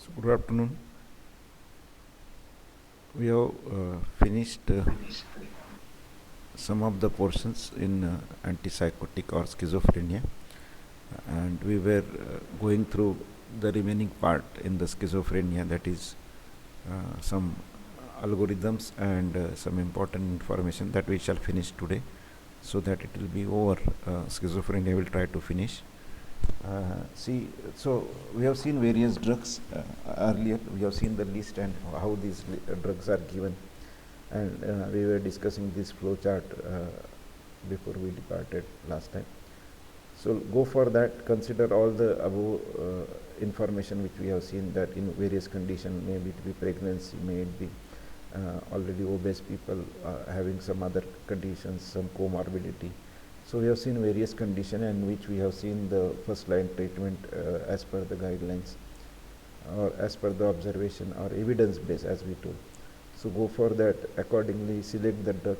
So good afternoon. We have finished some of the portions in antipsychotic or schizophrenia, and we were going through the remaining part in the schizophrenia, that is some algorithms and some important information that we shall finish today, so that it will be over. Schizophrenia will try to finish. So we have seen various drugs earlier. We have seen the list and how these drugs are given, and we were discussing this flow chart before we departed last time. So go for that. Consider all the above information which we have seen, that in various conditions, maybe it be pregnancy, may it be already obese people having some other conditions, some comorbidity. So we have seen various conditions in which we have seen the first line treatment as per the guidelines or as per the observation or evidence base, as we told. So go for that accordingly, select the drug,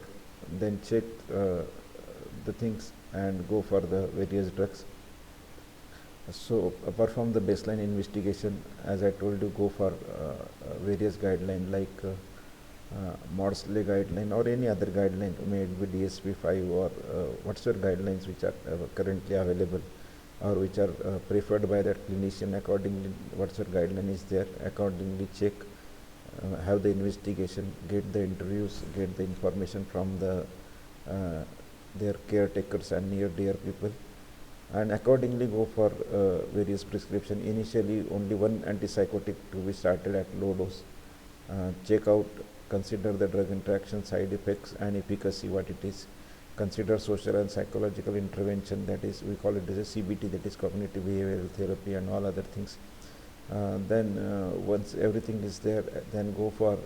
then check the things and go for the various drugs. So perform the baseline investigation. As I told you, go for various guidelines like Maudsley guideline or any other guideline, may it be DSP-5 or whatsoever guidelines which are currently available or which are preferred by that clinician. Accordingly, whatsoever guideline is there, accordingly check, have the investigation, get the interviews, get the information from the their caretakers and near dear people, and accordingly go for various prescription. Initially only one antipsychotic to be started at low dose. Check out, consider the drug interaction, side effects and efficacy, what it is. Consider social and psychological intervention, that is, we call it as a CBT, that is cognitive behavioral therapy, and all other things. Then once everything is there, then go for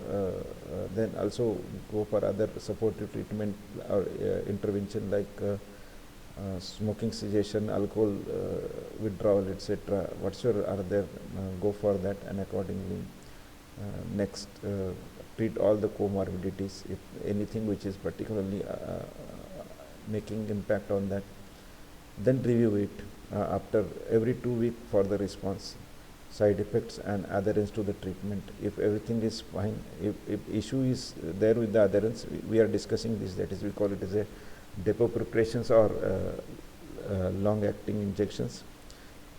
then also go for other supportive treatment or intervention like smoking cessation, alcohol withdrawal, etc. Whatsoever are there, go for that, and accordingly next treat all the comorbidities. If anything which is particularly making impact on that, then review it after every 2 weeks for the response, side effects and adherence to the treatment. If everything is fine, if issue is there with the adherence, we are discussing this, that is, we call it as a depot preparations or long acting injections.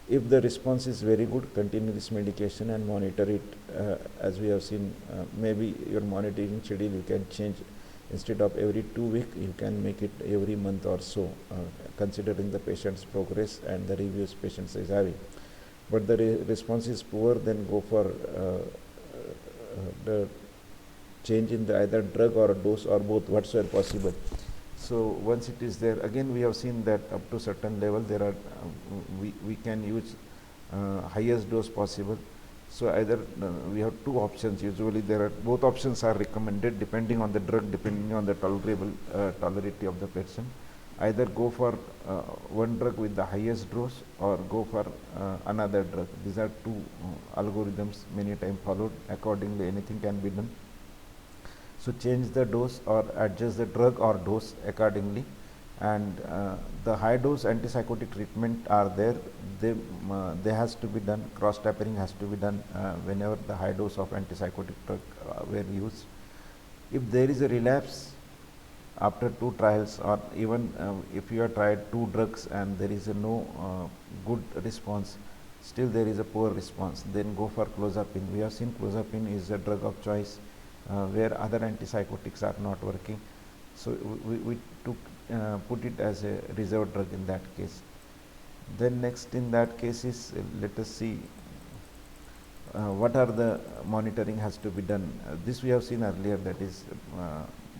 If the response is very good, continue this medication and monitor it. As we have seen, maybe your monitoring schedule you can change. Instead of every 2 weeks, you can make it every month or so, considering the patient's progress and the reviews patients is having. But the response is poor, then go for the change in the either drug or dose or both, whatsoever possible. So once it is there, again we have seen that up to certain level there are we can use highest dose possible. So either we have two options. Usually there are both options are recommended depending on the drug, depending on the tolerable tolerability of the patient. Either go for one drug with the highest dose or go for another drug. These are two algorithms many times followed. Accordingly, anything can be done. So change the dose or adjust the drug or dose accordingly. And the high dose antipsychotic treatment are there. They has to be done. Cross tapering has to be done whenever the high dose of antipsychotic drug were used. If there is a relapse after 2 trials, or even if you have tried 2 drugs and there is a no good response, still there is a poor response, then go for clozapine. We have seen clozapine is a drug of choice where other antipsychotics are not working. So we took put it as a reserve drug in that case. Then next in that case is let us see what are the monitoring has to be done. This we have seen earlier, that is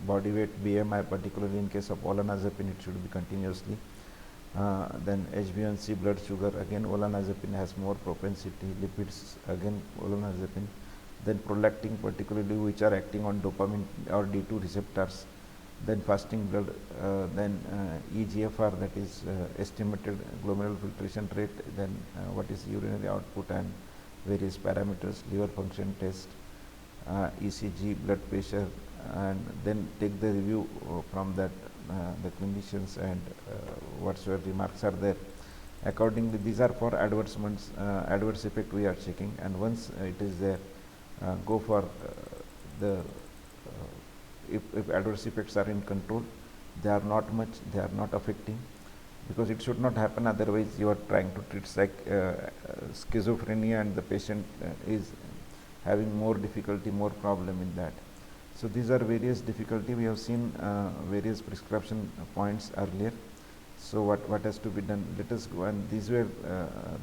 body weight, BMI, particularly in case of olanzapine it should be continuously. Then HbA1c, blood sugar, again olanzapine has more propensity. Lipids, again olanzapine. Then prolactin, particularly which are acting on dopamine or D2 receptors. Then fasting blood, then EGFR, that is estimated glomerular filtration rate, then what is urinary output and various parameters, liver function test, ECG, blood pressure, and then take the review from that the clinicians and whatsoever remarks are there. Accordingly, these are for advertisements, adverse effect we are checking, and once it is there, go for the if adverse effects are in control, they are not much, they are not affecting, because it should not happen, otherwise you are trying to treat schizophrenia and the patient is having more difficulty, more problem in that. So these are various difficulty. We have seen various prescription points earlier. So what has to be done? Let us go, and these were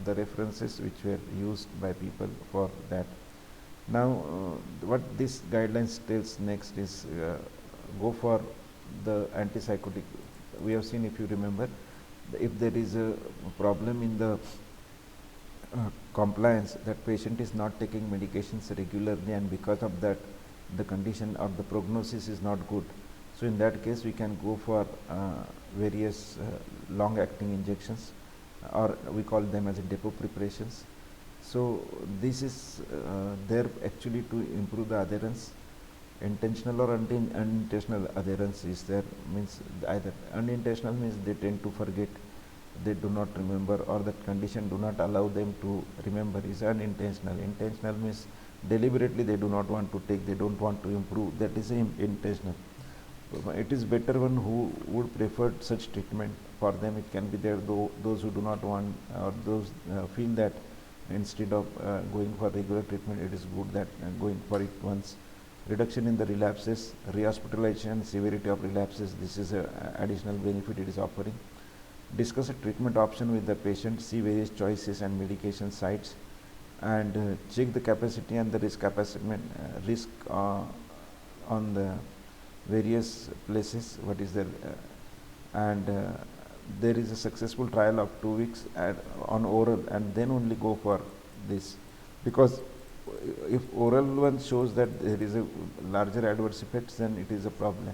the references which were used by people for that. Now what this guidelines tells next is go for the antipsychotic. We have seen, if you remember, if there is a problem in the compliance, that patient is not taking medications regularly, and because of that the condition or the prognosis is not good. So in that case we can go for various long acting injections, or we call them as depot preparations. So this is there actually to improve the adherence. Intentional or unintentional adherence is there, means either unintentional means they tend to forget, they do not remember, or that condition do not allow them to remember, is unintentional. Intentional means deliberately they do not want to take, they don't want to improve, that is intentional. It is better one who would prefer such treatment. For them it can be there, those who do not want, or those feel that instead of going for regular treatment, it is good that going for it once. Reduction in the relapses, rehospitalization, severity of relapses, this is a additional benefit it is offering. Discuss a treatment option with the patient, see various choices and medication sites, and check the capacity and the risk assessment, risk on the various places, what is there, and there is a successful trial of 2 weeks on oral, and then only go for this, because if oral one shows that there is a larger adverse effects, then it is a problem.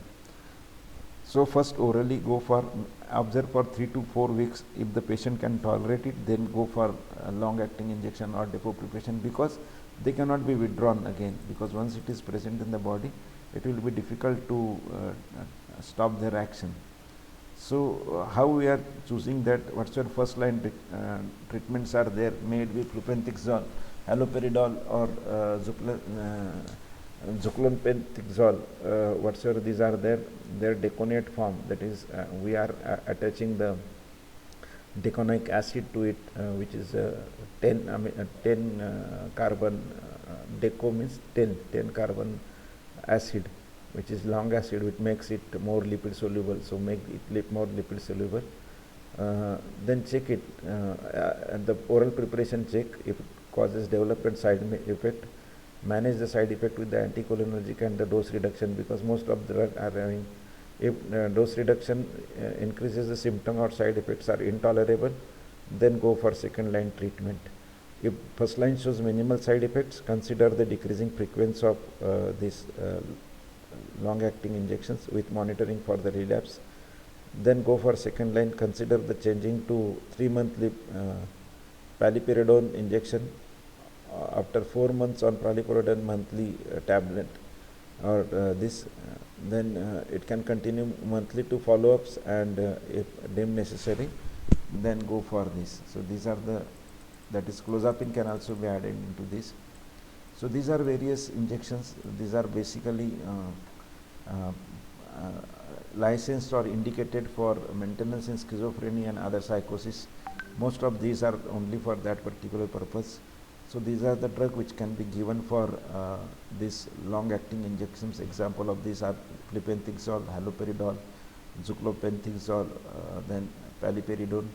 So first orally go for, observe for 3 to 4 weeks. If the patient can tolerate it, then go for a long acting injection or depot preparation, because they cannot be withdrawn again, because once it is present in the body, it will be difficult to stop their action. So how we are choosing that? What's your first line treatments are there, made with flupentixol, haloperidol, or zoclopentixol, whatsoever these are there, their deconate form, that is we are attaching the deconic acid to it, which is 10 carbon, deco means 10 carbon acid, which is long acid, which makes it more lipid soluble, so make it more lipid soluble. Then check it, and the oral preparation check if it causes development side effect. Manage the side effect with the anticholinergic and the dose reduction, because most of the drug are having, if dose reduction increases the symptom or side effects are intolerable, then go for second line treatment. If first line shows minimal side effects, consider the decreasing frequency of these long acting injections with monitoring for the relapse. Then go for second line, consider the changing to 3 monthly paliperidone injection after 4 months on paliperidone monthly tablet, or this, then it can continue monthly to follow-ups, and if deemed necessary, then go for this. So these are the, that is clozapine can also be added into this. So these are various injections. These are basically licensed or indicated for maintenance in schizophrenia and other psychosis. Most of these are only for that particular purpose. So these are the drug which can be given for these long acting injections. Example of these are flupentixol, haloperidol, zoclopentixol, then paliperidone.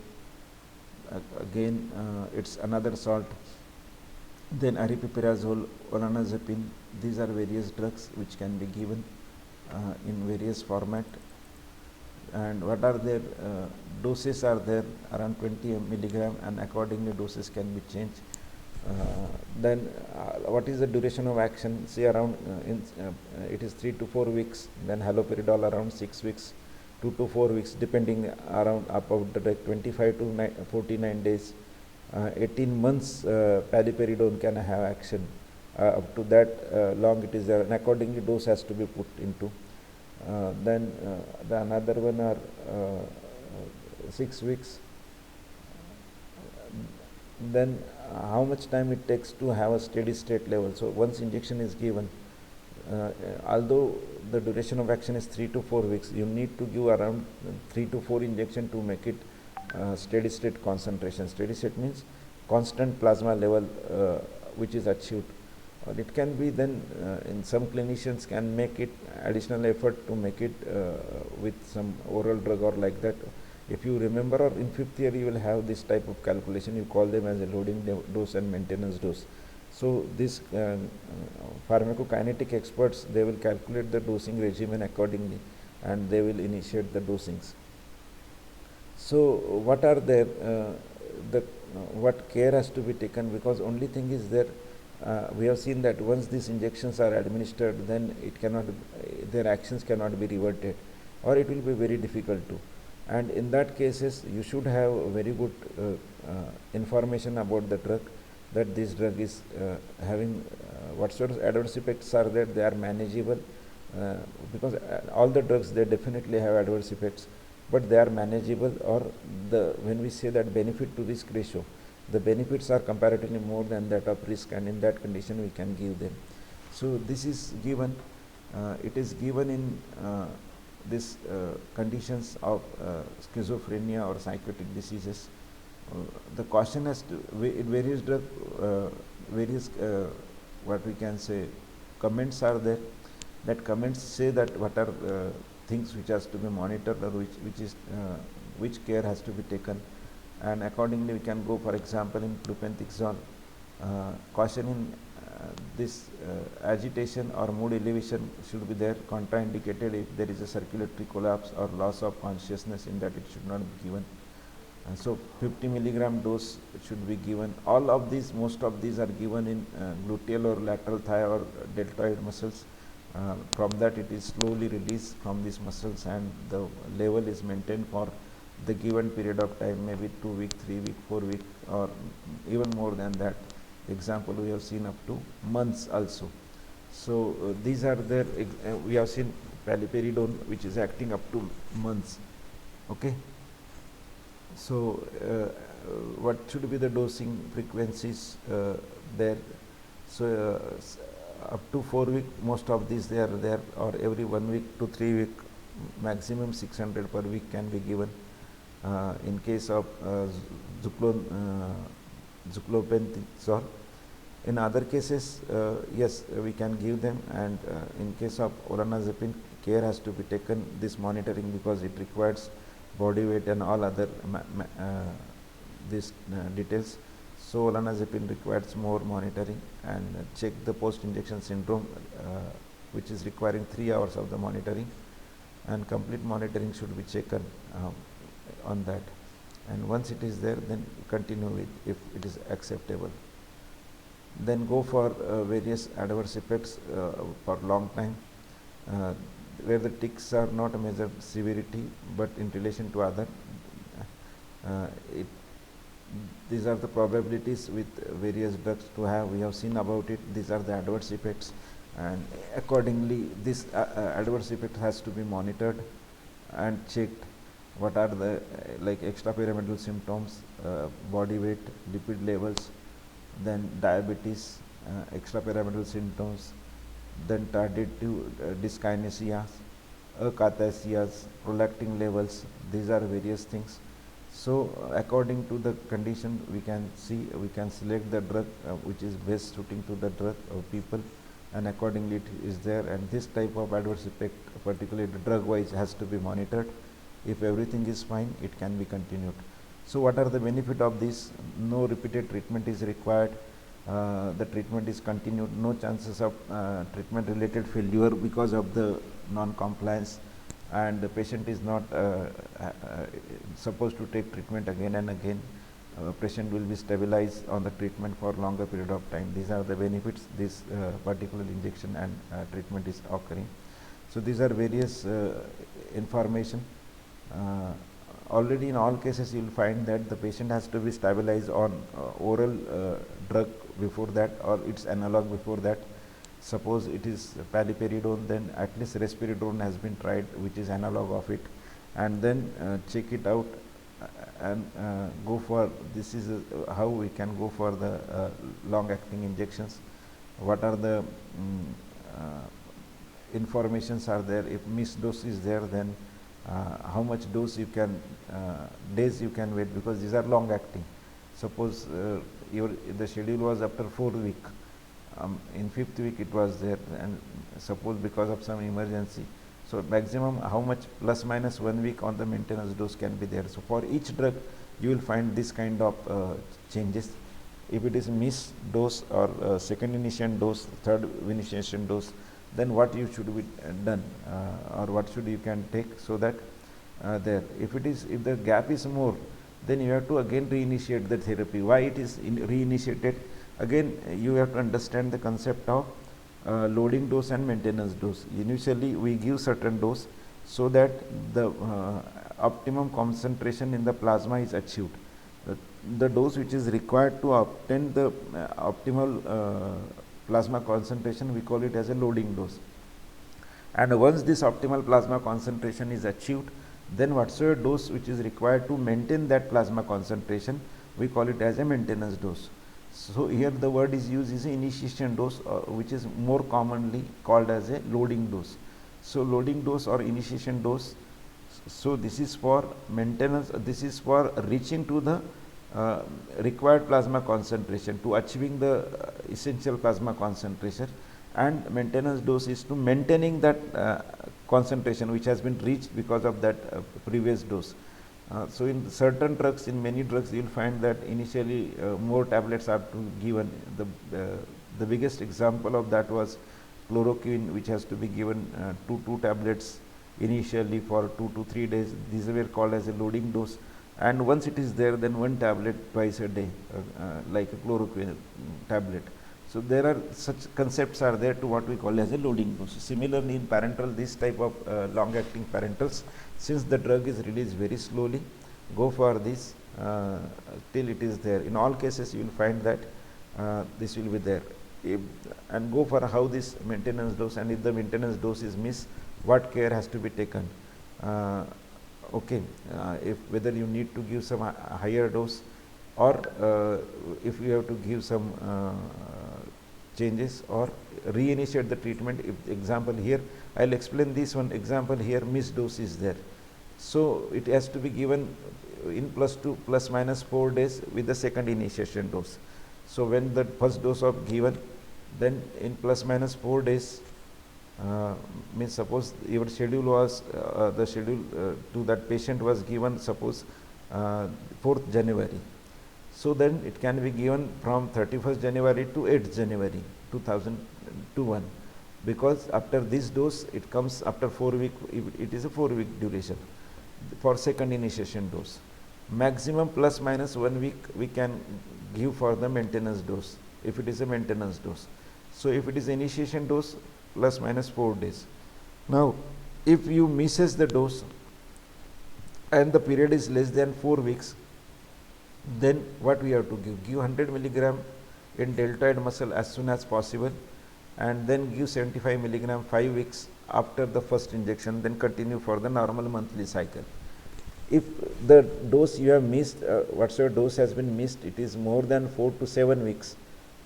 Again it's another salt. Then aripiprazole, olanzapine. These are various drugs which can be given in various format. And what are their doses are there, around 20 milligram, and accordingly doses can be changed. Then what is the duration of action? Say around it is 3 to 4 weeks. Then haloperidol around 6 weeks, 2 to 4 weeks, depending around about the 25 to 49 days. 18 months paliperidone can have action. Up to that long it is there, and accordingly dose has to be put into. Then the another one are 6 weeks. then how much time it takes to have a steady state level. So once injection is given, although the duration of action is 3 to 4 weeks, you need to give around 3 to 4 injection to make it steady state concentration. Steady state means constant plasma level which is achieved. Or it can be then in some clinicians can make it additional effort to make it with some oral drug or like that. If you remember, or in 5th year you will have this type of calculation, you call them as a loading dose and maintenance dose. So this pharmacokinetic experts, they will calculate the dosing regimen accordingly and they will initiate the dosings. So what are there, what care has to be taken, because only thing is there, we have seen that once these injections are administered, then it cannot, their actions cannot be reverted, or it will be very difficult to. And in that cases, you should have very good information about the drug, that this drug is having what sort of adverse effects are there, they are manageable, because all the drugs, they definitely have adverse effects, but they are manageable, or when we say that benefit to risk ratio, the benefits are comparatively more than that of risk, and in that condition we can give them. So this is given, it is given in these conditions of schizophrenia or psychotic diseases. The caution has to, various drug, various what we can say comments are there. That comments say that what are things which has to be monitored, or which care has to be taken, and accordingly we can go. For example, in flupentixol, caution in this agitation or mood elevation should be there, contraindicated if there is a circulatory collapse or loss of consciousness, in that it should not be given. So 50 milligram dose should be given. All of these, most of these are given in gluteal or lateral thigh or deltoid muscles. From that it is slowly released from these muscles, and the level is maintained for the given period of time, maybe 2 weeks, 3 weeks, 4 weeks, or even more than that. Example, we have seen up to months also. So these are there. We have seen paliperidone, which is acting up to months. Okay. So what should be the dosing frequencies there? So up to 4 weeks, most of these they are there, or every 1 week to 3 week, maximum 600 per week can be given. In case of zuclopentixol. In other cases, yes, we can give them, and in case of olanzapine, care has to be taken, this monitoring, because it requires body weight and all other these details. So olanzapine requires more monitoring, and check the post-injection syndrome, which is requiring 3 hours of the monitoring, and complete monitoring should be taken on that. And once it is there, then continue with, if it is acceptable. Then go for various adverse effects for long time, where the tics are not measured severity, but in relation to other. These are the probabilities with various drugs to have. We have seen about it. These are the adverse effects, and accordingly, this adverse effect has to be monitored and checked. What are the like extrapyramidal symptoms, body weight, lipid levels, then diabetes, extrapyramidal symptoms, then tardive dyskinesias, akathasias, prolactin levels. These are various things. So according to the condition, we can see, we can select the drug which is best suiting to the drug of people, and accordingly it is there. And this type of adverse effect, particularly drug wise, has to be monitored. If everything is fine, it can be continued. So what are the benefit of this? No repeated treatment is required. The treatment is continued. No chances of treatment related failure because of the non-compliance, and the patient is not supposed to take treatment again and again. Patient will be stabilized on the treatment for longer period of time. These are the benefits this particular injection and treatment is occurring. So these are various information. Already in all cases you will find that the patient has to be stabilized on oral drug before that, or its analog before that. Suppose it is paliperidone, then at least risperidone has been tried, which is analog of it, and then check it out and go for this is how we can go for the long acting injections. What are the informations are there? If missed dose is there, then how much dose you can days you can wait, because these are long acting. Suppose the schedule was after 4 week, in 5th week it was there, and suppose because of some emergency, so maximum how much plus minus 1 week on the maintenance dose can be there. So for each drug you will find this kind of changes. If it is missed dose or second initiation dose, third initiation dose, then what you should be done, or what should you can take, so that there, if the gap is more, then you have to again reinitiate the therapy. Why it is reinitiated? Again, you have to understand the concept of loading dose and maintenance dose. Initially we give certain dose so that the optimum concentration in the plasma is achieved. The dose which is required to obtain the optimal plasma concentration, we call it as a loading dose. And once this optimal plasma concentration is achieved, then whatsoever dose which is required to maintain that plasma concentration, we call it as a maintenance dose. So here the word is used is initiation dose, which is more commonly called as a loading dose. So loading dose or initiation dose, so this is for maintenance, this is for reaching to the required plasma concentration, to achieving the essential plasma concentration, and maintenance dose is to maintaining that concentration which has been reached because of that previous dose. So in certain drugs, in many drugs you will find that initially more tablets are to given. The biggest example of that was chloroquine, which has to be given 2 tablets initially for 2 to 3 days. These were called as a loading dose, and once it is there, then 1 tablet twice a day, like a chloroquine tablet. So there are such concepts are there to what we call as a loading dose. Similarly in parenteral, this type of long acting parenterals, since the drug is released very slowly, go for this till it is there. In all cases you will find that this will be there. And go for how this maintenance dose, and if the maintenance dose is missed, what care has to be taken. Okay, if whether you need to give some higher dose, or if you have to give some changes or reinitiate the treatment. If example here, I will explain this one example here, missed dose is there. So it has to be given in plus minus 4 days with the second initiation dose. So when the first dose of given, then in plus minus 4 days, means suppose your schedule was the schedule to that patient was given suppose 4th January. So then it can be given from 31st January to 8th January 2021, because after this dose it comes after 4 week, it is a 4 week duration for second initiation dose. Maximum plus minus 1 week we can give for the maintenance dose, if it is a maintenance dose. So if it is initiation dose, plus minus 4 days. Now if you misses the dose and the period is less than 4 weeks, then what we have to give 100 milligram in deltoid muscle as soon as possible, and then give 75 milligram 5 weeks after the first injection, then continue for the normal monthly cycle. If the dose you have missed, whatsoever dose has been missed, it is more than 4 to 7 weeks,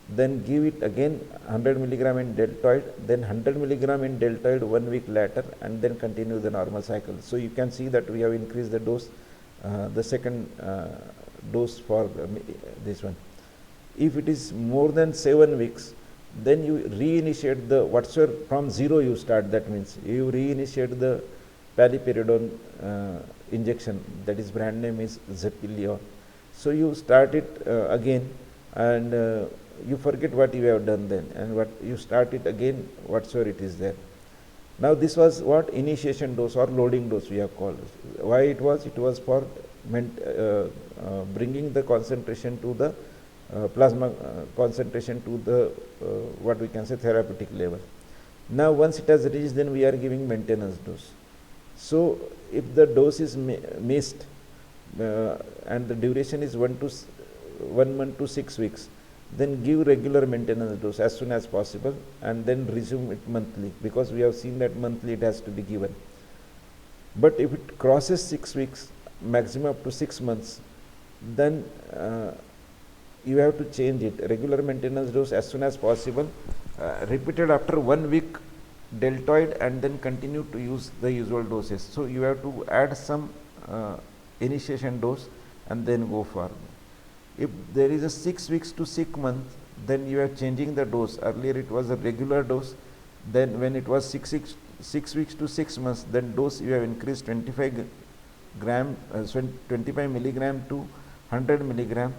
then give it again 100 milligram in deltoid, then 100 milligram in deltoid 1 week later, and then continue the normal cycle. So you can see that we have increased the dose, the second dose for this one. If it is more than 7 weeks, then you reinitiate the whatsoever from 0 you start. That means you reinitiate the paliperidone injection, that is brand name is Zepilion. So you start it again, and you forget what you have done then, and what you start it again whatsoever it is there. Now this was what initiation dose or loading dose we have called. Why it was? It was for bringing the concentration to the plasma concentration to the what we can say therapeutic level. Now once it has reached, then we are giving maintenance dose. So if the dose is missed and the duration is 1 month to 6 weeks, then give regular maintenance dose as soon as possible, and then resume it monthly, because we have seen that monthly it has to be given. But if it crosses 6 weeks, maximum up to 6 months, then you have to change it. Regular maintenance dose as soon as possible, repeated after 1 week deltoid, and then continue to use the usual doses. So you have to add some initiation dose and then go for. If there is a 6 weeks to 6 months, then you are changing the dose. Earlier it was a regular dose, then when it was 6 weeks to 6 months, then dose you have increased 25 milligram to 100 milligram.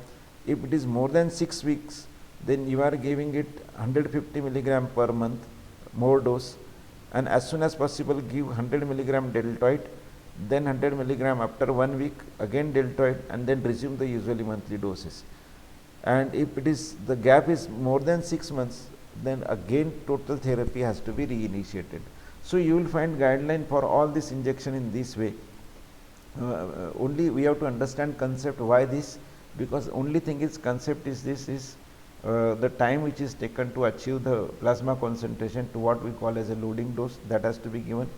If it is more than 6 weeks, then you are giving it 150 milligram per month more dose, and as soon as possible give 100 milligram deltoid, then 100 milligram after 1 week, again deltoid, and then resume the usually monthly doses. And if it is the gap is more than 6 months, then again total therapy has to be reinitiated. So you will find guideline for all this injection in this way. Only we have to understand concept why this, because only thing is concept is this is the time which is taken to achieve the plasma concentration to what we call as a loading dose, that has to be given.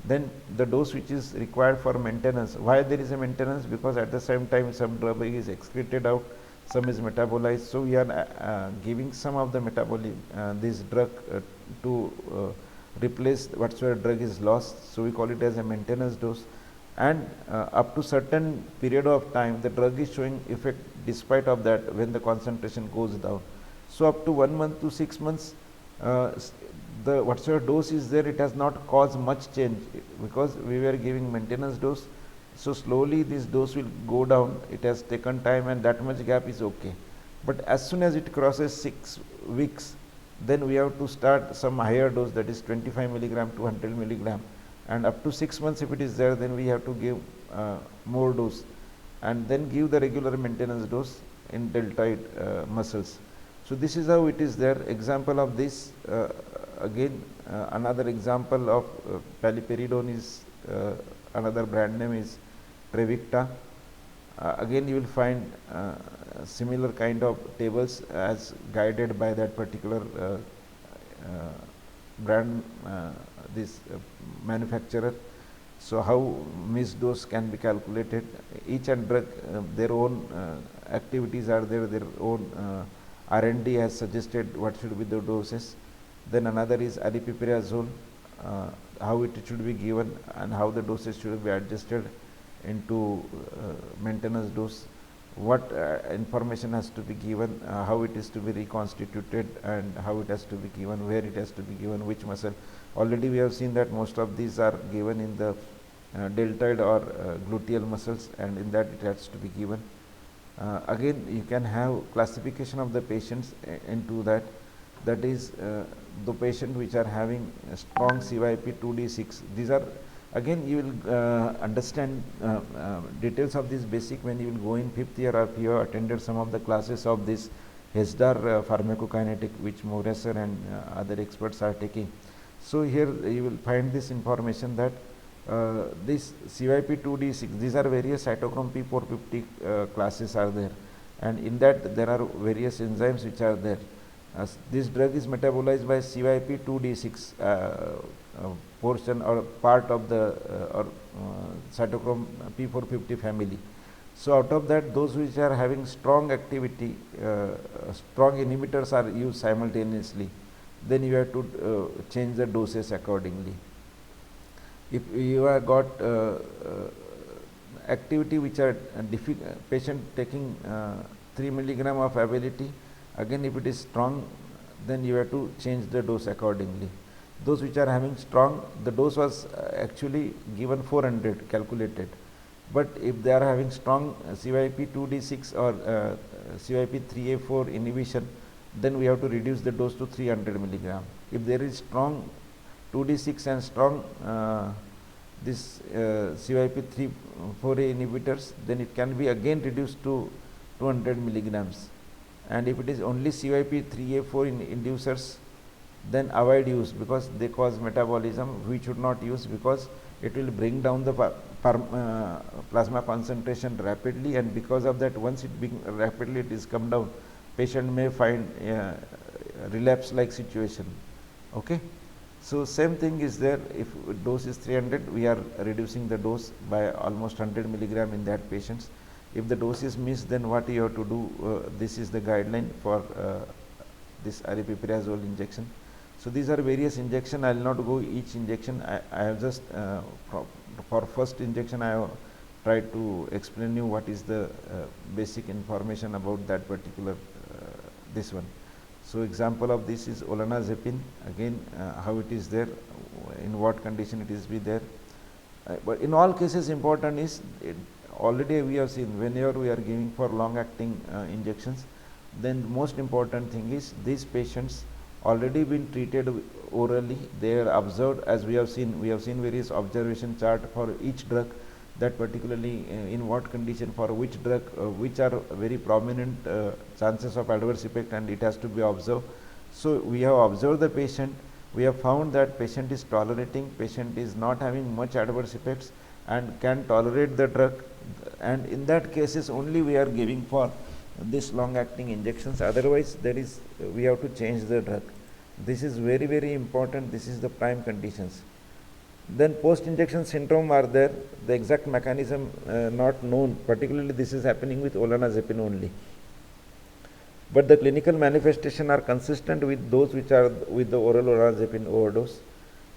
Then the dose which is required for maintenance. Why there is a maintenance? Because at the same time some drug is excreted out, some is metabolized. So we are giving some of the this drug to replace whatsoever drug is lost. So we call it as a maintenance dose. And up to certain period of time, the drug is showing effect despite of that when the concentration goes down. So up to 1 month to 6 months, the whatsoever dose is there, it has not caused much change because we were giving maintenance dose. So slowly this dose will go down. It has taken time, and that much gap is okay. But as soon as it crosses 6 weeks, then we have to start some higher dose, that is 25 milligram to 100 milligram. And up to 6 months if it is there, then we have to give more dose, and then give the regular maintenance dose in deltoid muscles. So this is how it is there. Example of this, again another example of paliperidone is another brand name is Trevicta. Again you will find similar kind of tables as guided by that particular brand, this manufacturer. So how missed dose can be calculated? Each and drug their own activities are there, their own R&D has suggested what should be the doses. Then another is aripiprazole, how it should be given and how the doses should be adjusted into maintenance dose. What information has to be given, how it is to be reconstituted, and how it has to be given, where it has to be given, which muscle. Already we have seen that most of these are given in the deltoid or gluteal muscles, and in that it has to be given. Again you can have classification of the patients into that. That is the patient which are having strong CYP2D6. These are, again you will understand details of this basic when you will go in 5th year, or if you have attended some of the classes of this HESDAR pharmacokinetic, which Moresser and other experts are taking. So here you will find this information that this CYP2D6, these are various cytochrome P450 classes are there, and in that there are various enzymes which are there. This drug is metabolized by CYP2D6 portion or part of the cytochrome P450 family. So out of that, those which are having strong activity, strong inhibitors are used simultaneously. Then you have to change the doses accordingly. If you have got activity which are patient taking 3 milligram of ability, again if it is strong, then you have to change the dose accordingly. Those which are having strong, the dose was actually given 400 calculated, but if they are having strong CYP2D6 or CYP3A4 inhibition, then we have to reduce the dose to 300 milligram. If there is strong 2D6 and strong this CYP3A4 inhibitors, then it can be again reduced to 200 milligrams. And if it is only CYP3A4 inducers, then avoid use because they cause metabolism. We should not use because it will bring down the plasma concentration rapidly, and because of that, once it rapidly it is come down, patient may find relapse like situation. Okay. So same thing is there. If dose is 300, we are reducing the dose by almost 100 milligram in that patients. If the dose is missed, then what you have to do, this is the guideline for this aripiprazole injection. So these are various injection. I will not go each injection. I have just for first injection I have tried to explain you what is the basic information about that particular this one. So example of this is olanzapine. Again, how it is there, in what condition it is be there. But in all cases, important is already we have seen whenever we are giving for long acting injections, then most important thing is these patients already been treated orally. They are observed, as we have seen various observation chart for each drug, that particularly in what condition for which drug, which are very prominent chances of adverse effect, and it has to be observed. So we have observed the patient, we have found that patient is tolerating, patient is not having much adverse effects and can tolerate the drug, and in that cases only we are giving for this long acting injections. Otherwise there is we have to change the drug. This is very, very important. This is the prime conditions. Then post injection syndrome are there. The exact mechanism not known, particularly this is happening with olanzapine only, but the clinical manifestation are consistent with those which are with the oral olanzapine overdose,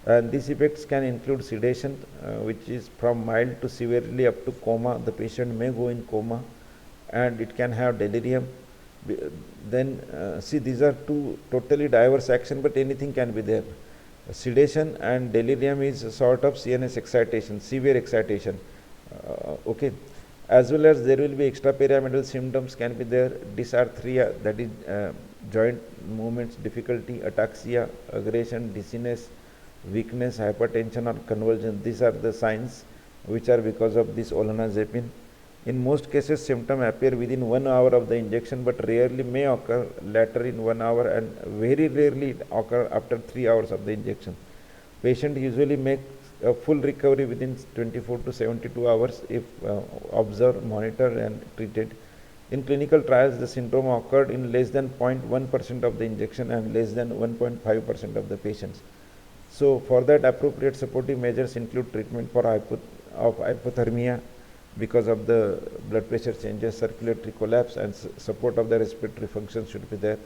and these effects can include sedation, which is from mild to severely up to coma. The patient may go in coma, and it can have delirium. Then see, these are two totally diverse action, but anything can be there. Sedation and delirium is a sort of CNS excitation, severe excitation, okay, as well as there will be extrapyramidal symptoms can be there. Dysarthria, that is joint movements difficulty, ataxia, aggression, dizziness, weakness, hypertension or convulsion. These are the signs which are because of this olanzapine. In most cases, symptoms appear within 1 hour of the injection, but rarely may occur later in 1 hour, and very rarely occur after 3 hours of the injection. Patient usually makes a full recovery within 24 to 72 hours if observed, monitored and treated. In clinical trials, the syndrome occurred in less than 0.1% of the injection and less than 1.5% of the patients. So for that, appropriate supportive measures include treatment for hypothermia because of the blood pressure changes, circulatory collapse, and support of the respiratory function should be there.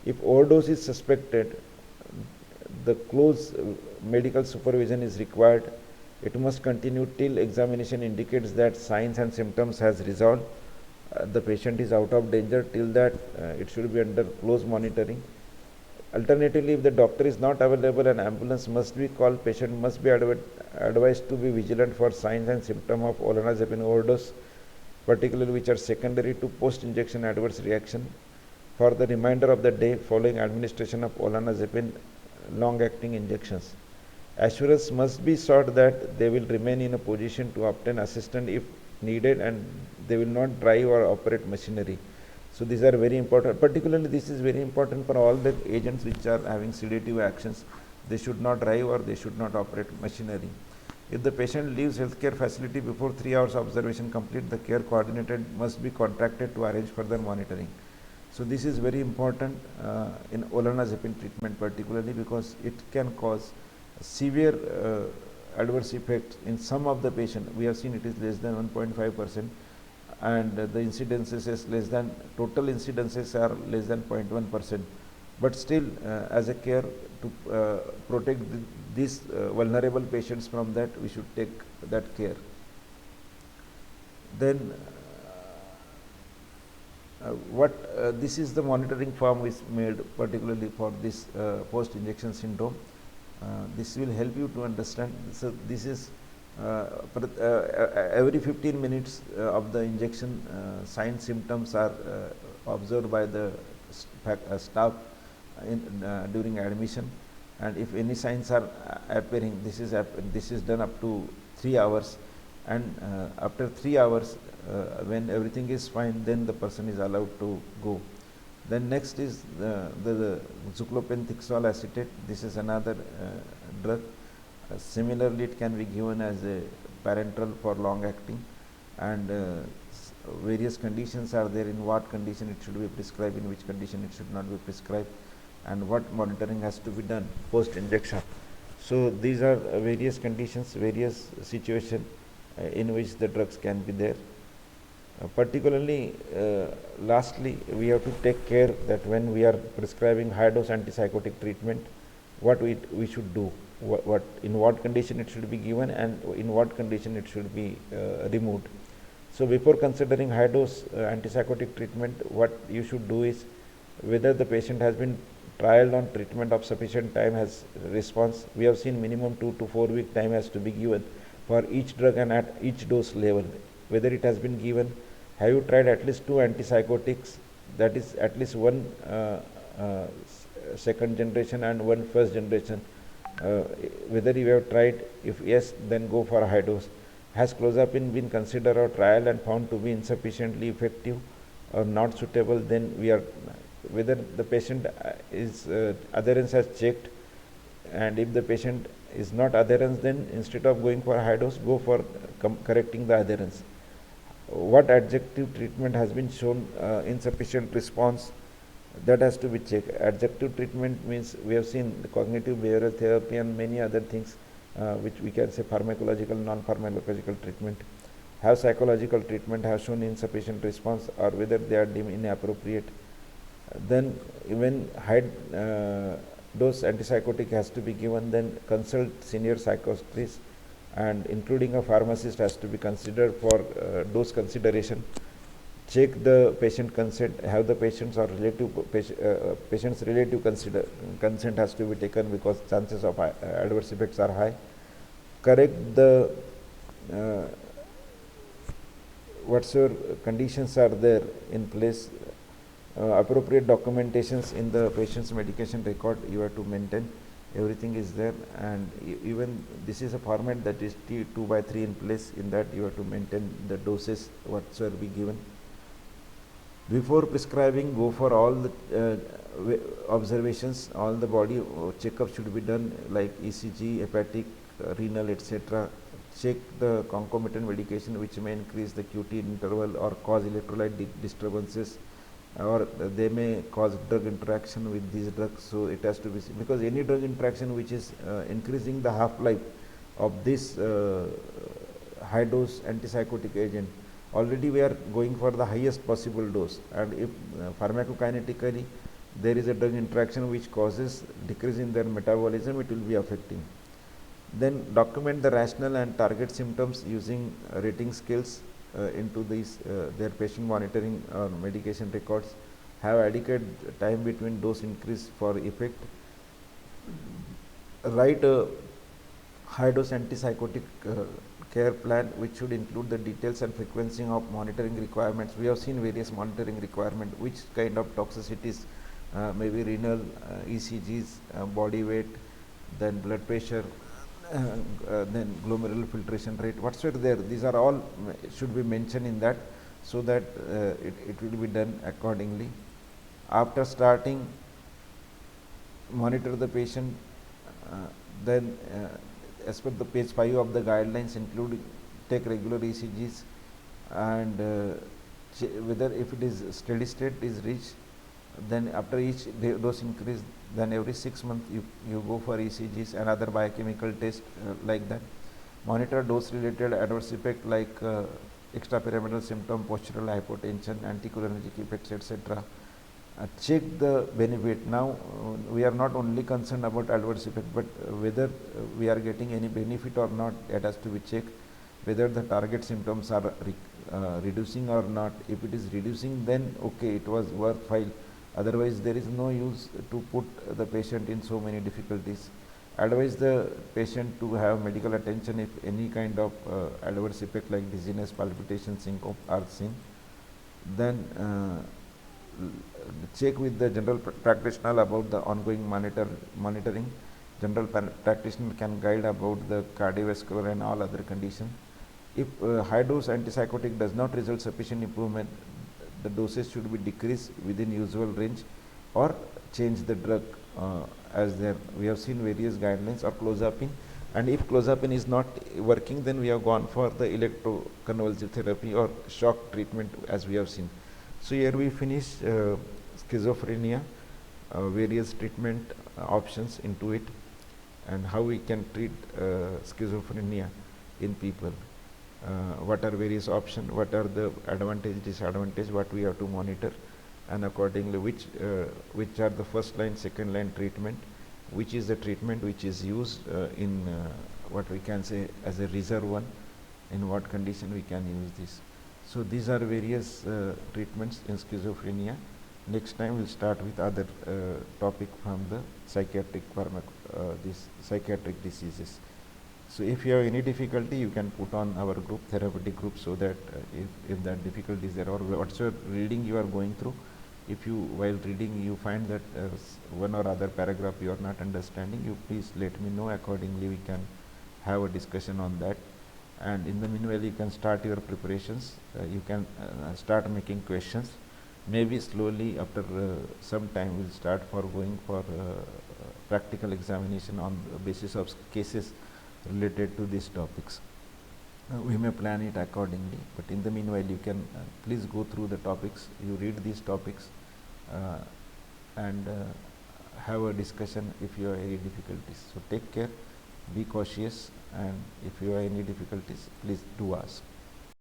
If overdose is suspected, the close medical supervision is required. It must continue till examination indicates that signs and symptoms has resolved. The patient is out of danger. Till that, it should be under close monitoring. Alternatively, if the doctor is not available, an ambulance must be called. Patient must be advised to be vigilant for signs and symptoms of olanzapine overdose, particularly which are secondary to post-injection adverse reaction. For the remainder of the day following administration of olanzapine long-acting injections, assurance must be sought that they will remain in a position to obtain assistance if needed, and they will not drive or operate machinery. So these are very important. Particularly this is very important for all the agents which are having sedative actions. They should not drive or they should not operate machinery. If the patient leaves healthcare facility before 3 hours observation complete, the care coordinator must be contacted to arrange further monitoring. So this is very important in olanzapine treatment, particularly because it can cause severe adverse effects in some of the patient. We have seen it is less than 1.5%. and the incidences is less than, total incidences are less than 0.1%, but still as a care to protect these vulnerable patients from that, we should take that care. Then this is the monitoring form is made particularly for this post injection syndrome. This will help you to understand. So this is every 15 minutes of the injection, signs symptoms are observed by the staff during admission, and if any signs are appearing, this is done up to 3 hours, and after 3 hours when everything is fine, then the person is allowed to go. Then next is the zuclopenthixol acetate. This is another drug. Similarly, it can be given as a parenteral for long acting, and various conditions are there, in what condition it should be prescribed, in which condition it should not be prescribed. and what monitoring has to be done post injection. So these are various conditions, various situations in which the drugs can be there. Particularly, lastly, we have to take care that when we are prescribing high dose antipsychotic treatment, what we should do, in what condition it should be given, and in what condition it should be removed. So before considering high dose antipsychotic treatment, what you should do is whether the patient has been trialed on treatment of sufficient time, has response. We have seen minimum 2 to 4 week time has to be given for each drug and at each dose level. Whether it has been given, have you tried at least 2 antipsychotics, that is at least one second generation and one first generation, whether you have tried. If yes, then go for a high dose. Has clozapine been considered or trial and found to be insufficiently effective or not suitable, then we are, whether the patient is adherence has checked, and if the patient is not adherence, then instead of going for a high dose, go for correcting the adherence. What adjunctive treatment has been shown insufficient response, that has to be checked. Adjunctive treatment means we have seen the cognitive behavioral therapy and many other things which we can say pharmacological, non-pharmacological treatment. Have psychological treatment have shown insufficient response, or whether they are deemed inappropriate. Then even high dose antipsychotic has to be given, then consult senior psychiatrist, and including a pharmacist has to be considered for dose consideration. Check the patient consent, have the patients or patient's relative consent has to be taken, because chances of adverse effects are high. Correct the whatsoever conditions are there in place. Appropriate documentations in the patient's medication record you have to maintain. Everything is there, and even this is a format that is 2/3 in place. In that you have to maintain the doses whatsoever be given. Before prescribing, go for all the observations, all the body checkup should be done, like ECG, hepatic, renal, etc. Check the concomitant medication which may increase the QT interval or cause electrolyte disturbances, or they may cause drug interaction with these drugs. So it has to be, because any drug interaction which is increasing the half-life of this high dose antipsychotic agent, already we are going for the highest possible dose, and if pharmacokinetically there is a drug interaction which causes decrease in their metabolism, it will be affecting. Then document the rational and target symptoms using rating scales into these their patient monitoring or medication records. Have adequate time between dose increase for effect. Write a high dose antipsychotic care plan which should include the details and frequency of monitoring requirements. We have seen various monitoring requirements, which kind of toxicities, maybe renal, ECGs, body weight, then blood pressure, then glomerular filtration rate, whatsoever there, these are all should be mentioned in that, so that it will be done accordingly. After starting, monitor the patient, then as per the page 5 of the guidelines, including take regular ECGs, and whether if it is steady state is reached, then after each dose increase, then every 6 months you go for ECGs and other biochemical tests like that. Monitor dose related adverse effect like extrapyramidal symptom, postural hypotension, anticholinergic effects, etc. Check the benefit. Now we are not only concerned about adverse effect, but whether we are getting any benefit or not, that has to be checked. Whether the target symptoms are reducing or not. If it is reducing, then okay, it was worthwhile. Otherwise there is no use to put the patient in so many difficulties. Advise the patient to have medical attention if any kind of adverse effect like dizziness, palpitation, syncope are seen. Then check with the general practitioner about the ongoing monitoring. General practitioner can guide about the cardiovascular and all other conditions. If high dose antipsychotic does not result sufficient improvement, the dosage should be decreased within usual range, or change the drug as there. We have seen various guidelines, or clozapine, and if clozapine is not working, then we have gone for the electroconvulsive therapy or shock treatment, as we have seen. So here we finish schizophrenia. various treatment options into it, and how we can treat schizophrenia in people. What are various options, what are the advantage, disadvantage, what we have to monitor, and accordingly which are the first line, second line treatment, which is the treatment which is used in what we can say as a reserve one, in what condition we can use this. So these are various treatments in schizophrenia. Next time we'll start with other topic from the psychiatric these psychiatric diseases. So if you have any difficulty, you can put on our group, therapeutic group, so that if that difficulty is there, or whatsoever reading you are going through, if you while reading you find that one or other paragraph you are not understanding, you please let me know. Accordingly we can have a discussion on that. And in the meanwhile you can start your preparations. You can start making questions. Maybe slowly after some time we'll start for going for practical examination on the basis of cases related to these topics. We may plan it accordingly, but in the meanwhile you can please go through the topics, you read these topics and have a discussion if you have any difficulties. So take care, be cautious, and if you have any difficulties, please do ask.